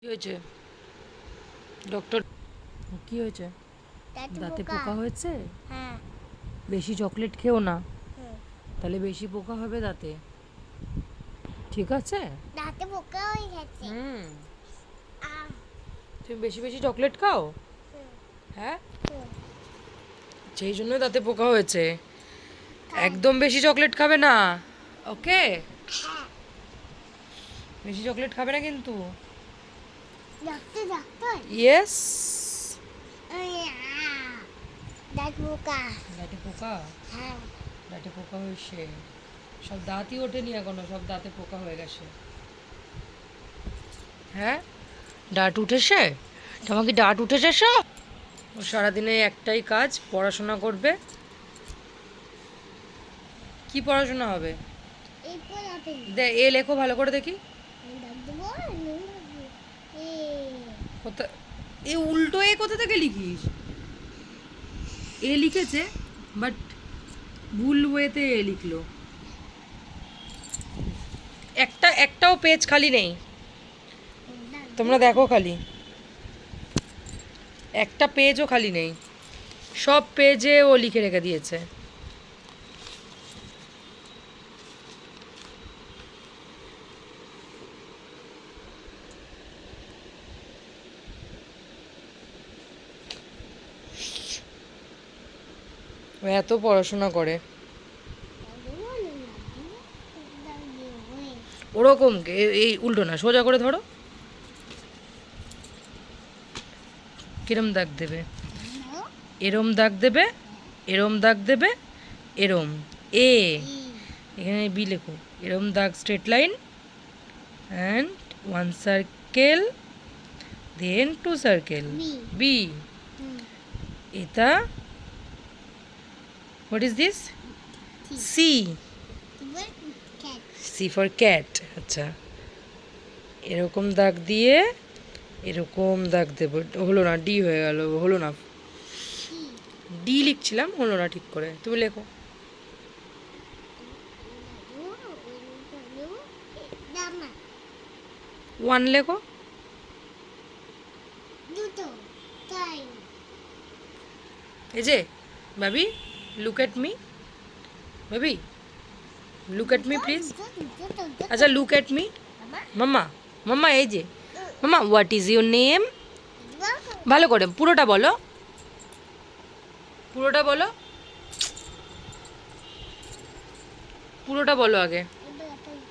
কি হয়েছে ডক্টর? কি হয়েছে? দাঁতে পোকা হয়েছে? হ্যাঁ। বেশি চকলেট খেও না, হুম। তাহলে বেশি পোকা হবে দাঁতে। ঠিক আছে? দাঁতে পোকা হয়ে গেছে। আহ, তুমি বেশি বেশি চকলেট খাও? হুম, হ্যাঁ, হুম। সেই জন্য দাঁতে পোকা হয়েছে। একদম বেশি চকলেট খাবে না, ওকে? হ্যাঁ। বেশি চকলেট খাবে না কিন্তু। Doctor doctor yes. দাঁত পোকা। দাঁতে পোকা? হ্যাঁ। দাঁতে পোকা হয়েছে, সব দাঁতই ওঠেনি এখনো, সব দাঁতে পোকা হয়ে গেছে। হ্যাঁ, দাঁত উঠেছে? তোমার কি দাঁত উঠেছে সব? ও সারাদিনে একটাই কাজ, পড়াশোনা করবে। কি পড়াশোনা হবে? এই পোলাতে এ লেখো ভালো করে দেখি। দাঁত দেবো। এ কোথা এ উল্টো এ কোথা থেকে লিখিস? এ লিখেছে, বাট ভুল ওয়েতে এ লিখলো। একটাও পেজ খালি নেই, তোমরা দেখো খালি একটা পেজও খালি নেই, সব পেজে ও লিখে রেখে দিয়েছে। ও এত পড়াশোনা করে ওরকম এই উল্টো না, সোজা করে ধরো। কিরম দাগ দেবে? এরম দাগ দেবে, এরম দাগ দেবে, এরম এ, এখানে বি লেখো। এরম দাগ, straight line, and one circle, then two circle, B. এটা what is this? C. C for cat. আচ্ছা, এরকম দাগ দিয়ে এরকম দাগ দেবো। হলো না, ডি হয়ে গেল, হলো না। ডি লিখছিলাম, হলো না ঠিক করে। তুমি লেখো। ওয়ান লেখো। এই যে baby, look at me. Baby, look at me please. আচ্ছা, look at me. Mumma, mumma এই যে, mumma what is your name? ভালো করে পুরোটা বলো, পুরোটা বলো, পুরোটা বলো আগে।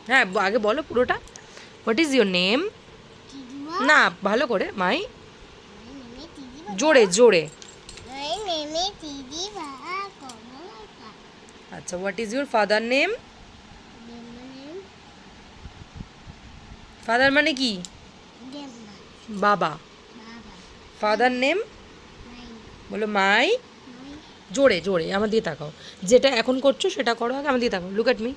হ্যাঁ, আগে বলো পুরোটা। What is your name? না, ভালো করে মাই, জোরে জোরে। আচ্ছা, what is your father name? Father মানে কি? বাবা। ফাদার নেম বলো মাই। জোরে জোরে আমার দিকে তাকাও, যেটা এখন করছো সেটা করো আগে, আমার দিকে তাকাও, লুক এট মি।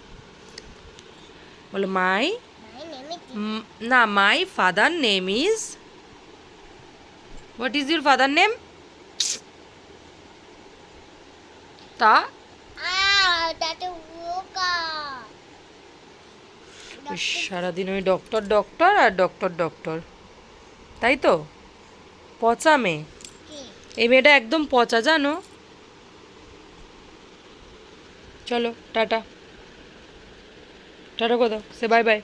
বলো মাই, না, my father name is. What is your father name? তা সারাদিন ওই ডক্টর ডক্টর আর ডক্টর ডক্টর, তাই তো? পচা মেয়ে, এই মেয়েটা একদম পচা, জানো। চলো টাটা, টাটা কোথাও, সে বাই বাই।